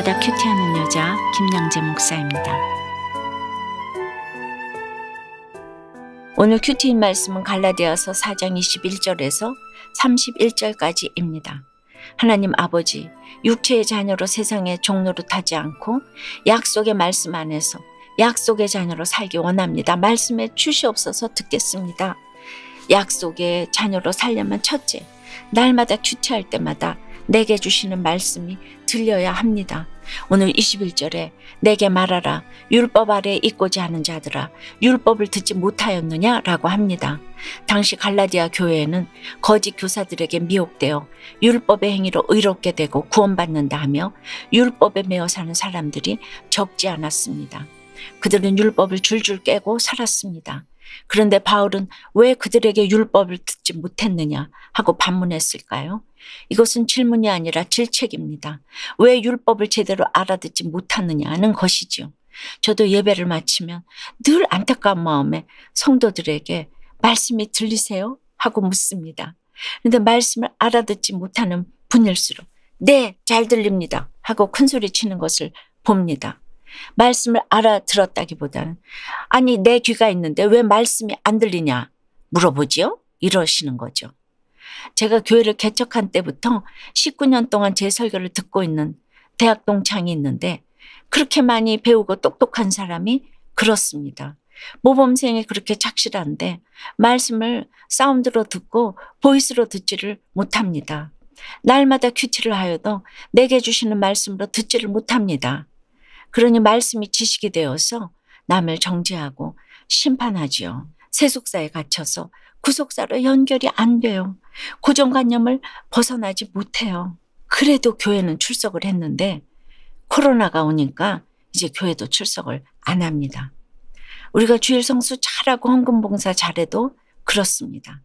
날마다 큐티하는 여자 김양재 목사입니다. 오늘 큐티인 말씀은 갈라디아서 4장 21절에서 31절까지입니다. 하나님 아버지, 육체의 자녀로 세상의 종로로 타지 않고 약속의 말씀 안에서 약속의 자녀로 살기 원합니다. 말씀에 주시옵소서. 듣겠습니다. 약속의 자녀로 살려면 첫째, 날마다 큐티할 때마다 내게 주시는 말씀이 들려야 합니다. 오늘 21절에 내게 말하라. 율법 아래에 있고자 하는 자들아, 율법을 듣지 못하였느냐? 라고 합니다. 당시 갈라디아 교회에는 거짓 교사들에게 미혹되어 율법의 행위로 의롭게 되고 구원받는다 하며 율법에 매어 사는 사람들이 적지 않았습니다. 그들은 율법을 줄줄 깨고 살았습니다. 그런데 바울은 왜 그들에게 율법을 듣지 못했느냐 하고 반문했을까요? 이것은 질문이 아니라 질책입니다. 왜 율법을 제대로 알아듣지 못하느냐는 것이지요. 저도 예배를 마치면 늘 안타까운 마음에 성도들에게 말씀이 들리세요? 하고 묻습니다. 그런데 말씀을 알아듣지 못하는 분일수록 네, 잘 들립니다 하고 큰소리 치는 것을 봅니다. 말씀을 알아들었다기보다는 아니 내 귀가 있는데 왜 말씀이 안 들리냐 물어보지요? 이러시는 거죠. 제가 교회를 개척한 때부터 19년 동안 제 설교를 듣고 있는 대학 동창이 있는데 그렇게 많이 배우고 똑똑한 사람이 그렇습니다. 모범생이 그렇게 착실한데 말씀을 사운드로 듣고 보이스로 듣지를 못합니다. 날마다 큐티를 하여도 내게 주시는 말씀으로 듣지를 못합니다. 그러니 말씀이 지식이 되어서 남을 정죄하고 심판하지요. 세속사에 갇혀서 구속사로 연결이 안 돼요. 고정관념을 벗어나지 못해요. 그래도 교회는 출석을 했는데 코로나가 오니까 이제 교회도 출석을 안 합니다. 우리가 주일 성수 잘하고 헌금봉사 잘해도 그렇습니다.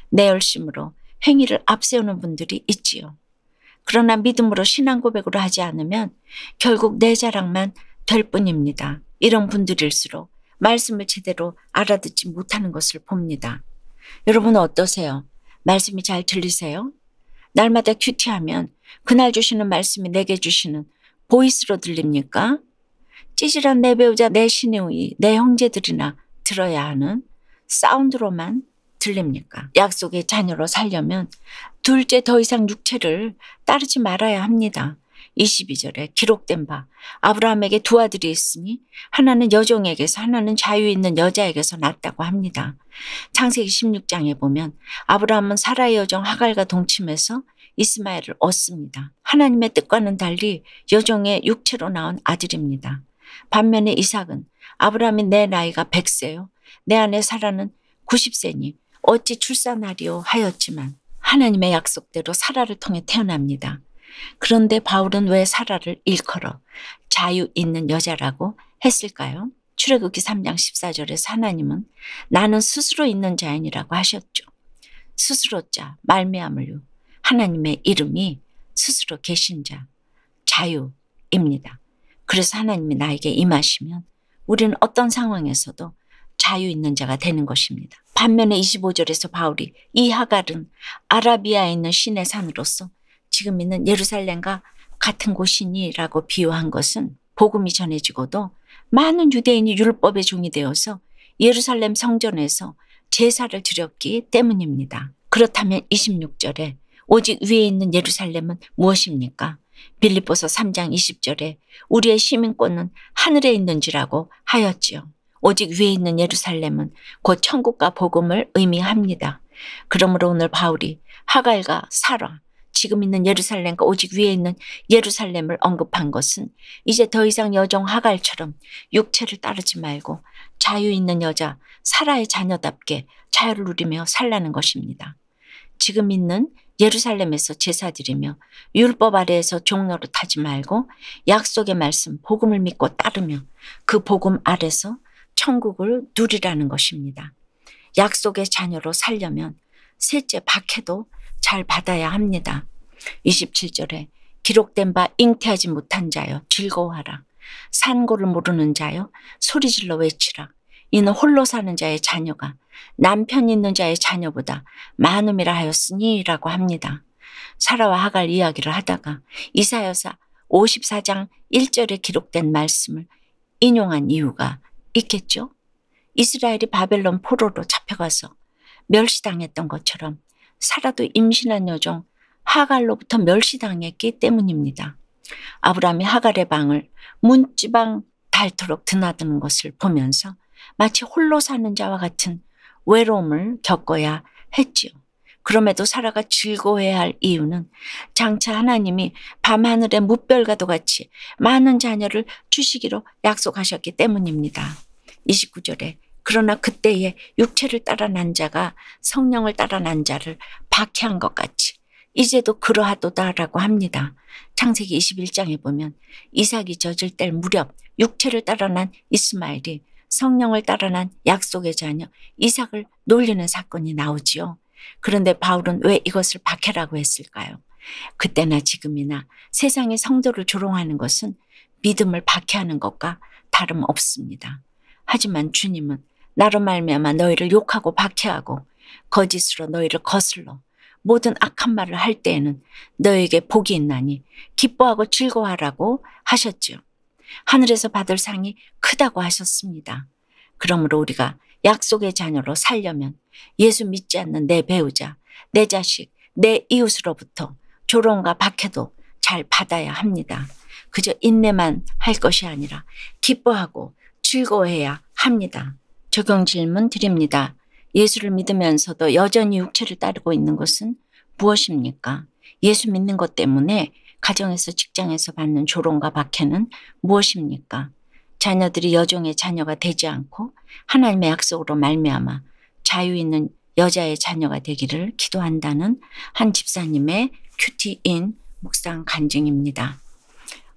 내 열심으로 행위를 앞세우는 분들이 있지요. 그러나 믿음으로 신앙 고백으로 하지 않으면 결국 내 자랑만 될 뿐입니다. 이런 분들일수록 말씀을 제대로 알아듣지 못하는 것을 봅니다. 여러분은 어떠세요? 말씀이 잘 들리세요? 날마다 큐티하면 그날 주시는 말씀이 내게 주시는 보이스로 들립니까? 찌질한 내 배우자, 내 시누이, 내 형제들이나 들어야 하는 사운드로만 들립니까? 약속의 자녀로 살려면 둘째 더 이상 육체를 따르지 말아야 합니다. 22절에 기록된 바 아브라함에게 두 아들이 있으니 하나는 여종에게서 하나는 자유 있는 여자에게서 낳았다고 합니다. 창세기 16장에 보면 아브라함은 사라의 여종 하갈과 동침해서 이스마엘을 얻습니다. 하나님의 뜻과는 달리 여종의 육체로 낳은 아들입니다. 반면에 이삭은 아브라함이 내 나이가 100세요. 내 아내 사라는 90세니 어찌 출산하리요 하였지만 하나님의 약속대로 사라를 통해 태어납니다. 그런데 바울은 왜 사라를 일컬어 자유 있는 여자라고 했을까요? 출애굽기 3장 14절에서 하나님은 나는 스스로 있는 자인이라고 하셨죠. 스스로자 말미암을요. 하나님의 이름이 스스로 계신 자 자유입니다. 그래서 하나님이 나에게 임하시면 우리는 어떤 상황에서도 자유 있는 자가 되는 것입니다. 반면에 25절에서 바울이 이 하갈은 아라비아에 있는 신의 산으로서 지금 있는 예루살렘과 같은 곳이니라고 비유한 것은 복음이 전해지고도 많은 유대인이 율법의 종이 되어서 예루살렘 성전에서 제사를 드렸기 때문입니다. 그렇다면 26절에 오직 위에 있는 예루살렘은 무엇입니까? 빌립보서 3장 20절에 우리의 시민권은 하늘에 있는지라고 하였지요. 오직 위에 있는 예루살렘은 곧 천국과 복음을 의미합니다. 그러므로 오늘 바울이 하갈과 사라, 지금 있는 예루살렘과 오직 위에 있는 예루살렘을 언급한 것은 이제 더 이상 여종 하갈처럼 육체를 따르지 말고 자유 있는 여자 사라의 자녀답게 자유를 누리며 살라는 것입니다. 지금 있는 예루살렘에서 제사 드리며 율법 아래에서 종로로 타지 말고 약속의 말씀 복음을 믿고 따르며 그 복음 아래서 천국을 누리라는 것입니다. 약속의 자녀로 살려면 셋째 박해도 잘 받아야 합니다. 27절에 기록된 바 잉태하지 못한 자여 즐거워하라. 산고를 모르는 자여 소리질러 외치라. 이는 홀로 사는 자의 자녀가 남편 있는 자의 자녀보다 많음이라 하였으니 라고 합니다. 사라와 하갈 이야기를 하다가 이사야서 54장 1절에 기록된 말씀을 인용한 이유가 있겠죠? 이스라엘이 바벨론 포로로 잡혀가서 멸시당했던 것처럼 사라도 임신한 여종 하갈로부터 멸시당했기 때문입니다. 아브라함이 하갈의 방을 문지방 닳도록 드나드는 것을 보면서 마치 홀로 사는 자와 같은 외로움을 겪어야 했지요. 그럼에도 사라가 즐거워해야 할 이유는 장차 하나님이 밤하늘의 무별과도 같이 많은 자녀를 주시기로 약속하셨기 때문입니다. 29절에 그러나 그때에 육체를 따라 난 자가 성령을 따라 난 자를 박해한 것 같이 이제도 그러하도다라고 합니다. 창세기 21장에 보면 이삭이 젖을 뗄 무렵 육체를 따라 난 이스마엘이 성령을 따라 난 약속의 자녀 이삭을 놀리는 사건이 나오지요. 그런데 바울은 왜 이것을 박해라고 했을까요? 그때나 지금이나 세상의 성도를 조롱하는 것은 믿음을 박해하는 것과 다름없습니다. 하지만 주님은 나로 말미암아 너희를 욕하고 박해하고 거짓으로 너희를 거슬러 모든 악한 말을 할 때에는 너희에게 복이 있나니 기뻐하고 즐거워하라고 하셨죠. 하늘에서 받을 상이 크다고 하셨습니다. 그러므로 우리가 약속의 자녀로 살려면 예수 믿지 않는 내 배우자, 내 자식, 내 이웃으로부터 조롱과 박해도 잘 받아야 합니다. 그저 인내만 할 것이 아니라 기뻐하고 즐거워해야 합니다. 적용 질문 드립니다. 예수를 믿으면서도 여전히 육체를 따르고 있는 것은 무엇입니까? 예수 믿는 것 때문에 가정에서 직장에서 받는 조롱과 박해는 무엇입니까? 자녀들이 여종의 자녀가 되지 않고 하나님의 약속으로 말미암아 자유 있는 여자의 자녀가 되기를 기도한다는 한 집사님의 큐티인 묵상 간증입니다.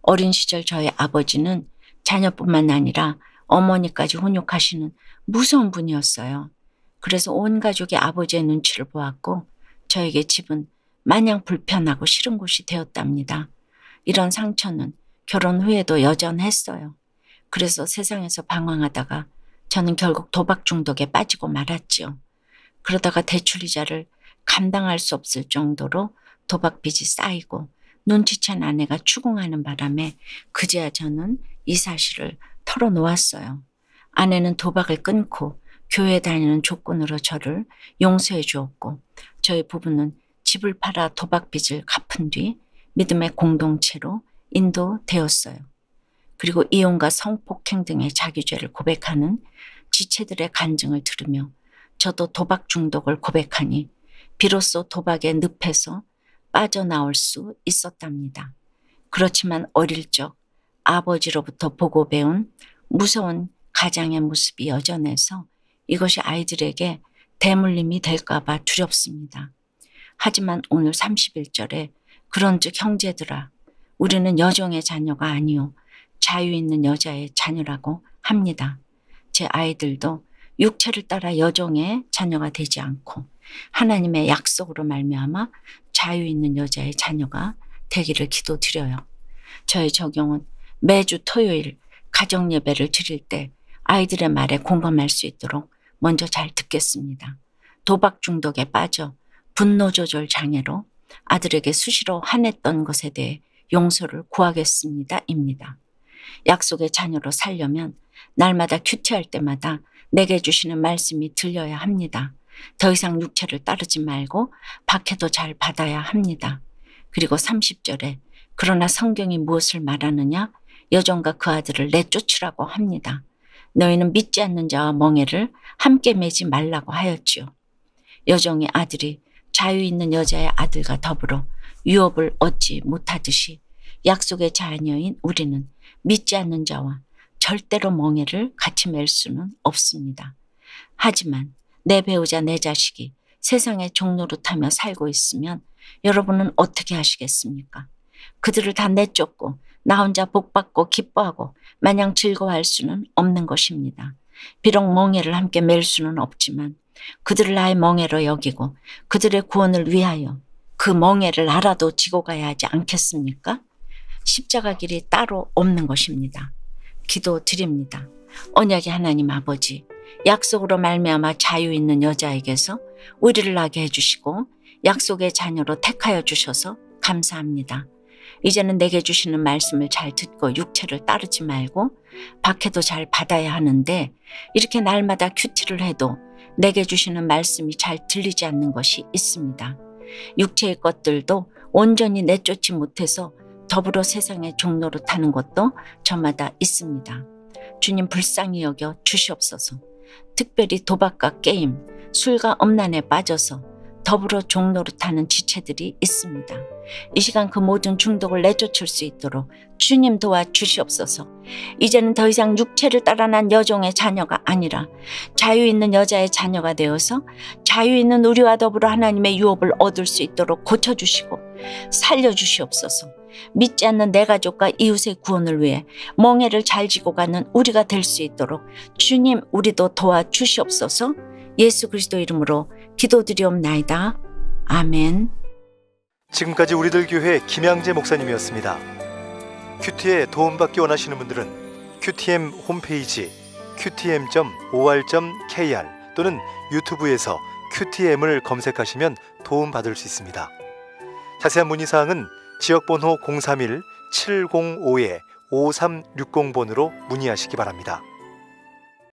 어린 시절 저의 아버지는 자녀뿐만 아니라 어머니까지 훈육하시는 무서운 분이었어요. 그래서 온 가족이 아버지의 눈치를 보았고 저에게 집은 마냥 불편하고 싫은 곳이 되었답니다. 이런 상처는 결혼 후에도 여전했어요. 그래서 세상에서 방황하다가 저는 결국 도박 중독에 빠지고 말았지요. 그러다가 대출이자를 감당할 수 없을 정도로 도박 빚이 쌓이고 눈치챈 아내가 추궁하는 바람에 그제야 저는 이 사실을 털어놓았어요. 아내는 도박을 끊고 교회 다니는 조건으로 저를 용서해 주었고 저희 부부는 집을 팔아 도박 빚을 갚은 뒤 믿음의 공동체로 인도되었어요. 그리고 이혼과 성폭행 등의 자기죄를 고백하는 지체들의 간증을 들으며 저도 도박 중독을 고백하니 비로소 도박의 늪에서 빠져나올 수 있었답니다. 그렇지만 어릴 적 아버지로부터 보고 배운 무서운 가장의 모습이 여전해서 이것이 아이들에게 대물림이 될까 봐 두렵습니다. 하지만 오늘 31절에 그런즉 형제들아 우리는 여종의 자녀가 아니요 자유 있는 여자의 자녀라고 합니다. 제 아이들도 육체를 따라 여종의 자녀가 되지 않고 하나님의 약속으로 말미암아 자유 있는 여자의 자녀가 되기를 기도드려요. 저의 적용은 매주 토요일 가정 예배를 드릴 때 아이들의 말에 공감할 수 있도록 먼저 잘 듣겠습니다. 도박 중독에 빠져 분노 조절 장애로 아들에게 수시로 화냈던 것에 대해 용서를 구하겠습니다. 입니다. 약속의 자녀로 살려면 날마다 큐티할 때마다 내게 주시는 말씀이 들려야 합니다. 더 이상 육체를 따르지 말고 박해도 잘 받아야 합니다. 그리고 30절에 그러나 성경이 무엇을 말하느냐? 여종과 그 아들을 내쫓으라고 합니다. 너희는 믿지 않는 자와 멍에를 함께 매지 말라고 하였지요. 여종의 아들이 자유 있는 여자의 아들과 더불어 유업을 얻지 못하듯이 약속의 자녀인 우리는 믿지 않는 자와 절대로 멍에를 같이 맬 수는 없습니다. 하지만 내 배우자 내 자식이 세상의 종노릇하며 살고 있으면 여러분은 어떻게 하시겠습니까? 그들을 다 내쫓고 나 혼자 복받고 기뻐하고 마냥 즐거워할 수는 없는 것입니다. 비록 멍에를 함께 맬 수는 없지만 그들을 나의 멍에로 여기고 그들의 구원을 위하여 그 멍에를 알아도 지고 가야 하지 않겠습니까? 십자가 길이 따로 없는 것입니다. 기도드립니다. 언약의 하나님 아버지, 약속으로 말미암아 자유 있는 여자에게서 우리를 나게 해주시고 약속의 자녀로 택하여 주셔서 감사합니다. 이제는 내게 주시는 말씀을 잘 듣고 육체를 따르지 말고 박해도 잘 받아야 하는데 이렇게 날마다 큐티를 해도 내게 주시는 말씀이 잘 들리지 않는 것이 있습니다. 육체의 것들도 온전히 내쫓지 못해서 더불어 세상의 종로로 타는 것도 저마다 있습니다. 주님 불쌍히 여겨 주시옵소서. 특별히 도박과 게임, 술과 음란에 빠져서 더불어 종로로 타는 지체들이 있습니다. 이 시간 그 모든 중독을 내쫓을 수 있도록 주님 도와주시옵소서. 이제는 더 이상 육체를 따라 난 여종의 자녀가 아니라 자유 있는 여자의 자녀가 되어서 자유 있는 우리와 더불어 하나님의 유업을 얻을 수 있도록 고쳐주시고 살려주시옵소서. 믿지 않는 내 가족과 이웃의 구원을 위해 멍에를 잘 지고 가는 우리가 될 수 있도록 주님 우리도 도와주시옵소서. 예수 그리스도 이름으로 기도드리옵나이다. 아멘. 지금까지 우리들 교회 김양재 목사님이었습니다. 큐티에 도움받기 원하시는 분들은 QTM 홈페이지 qtm.or.kr 또는 유튜브에서 QTM을 검색하시면 도움받을 수 있습니다. 자세한 문의사항은 지역번호 031-705-5360번으로 문의하시기 바랍니다.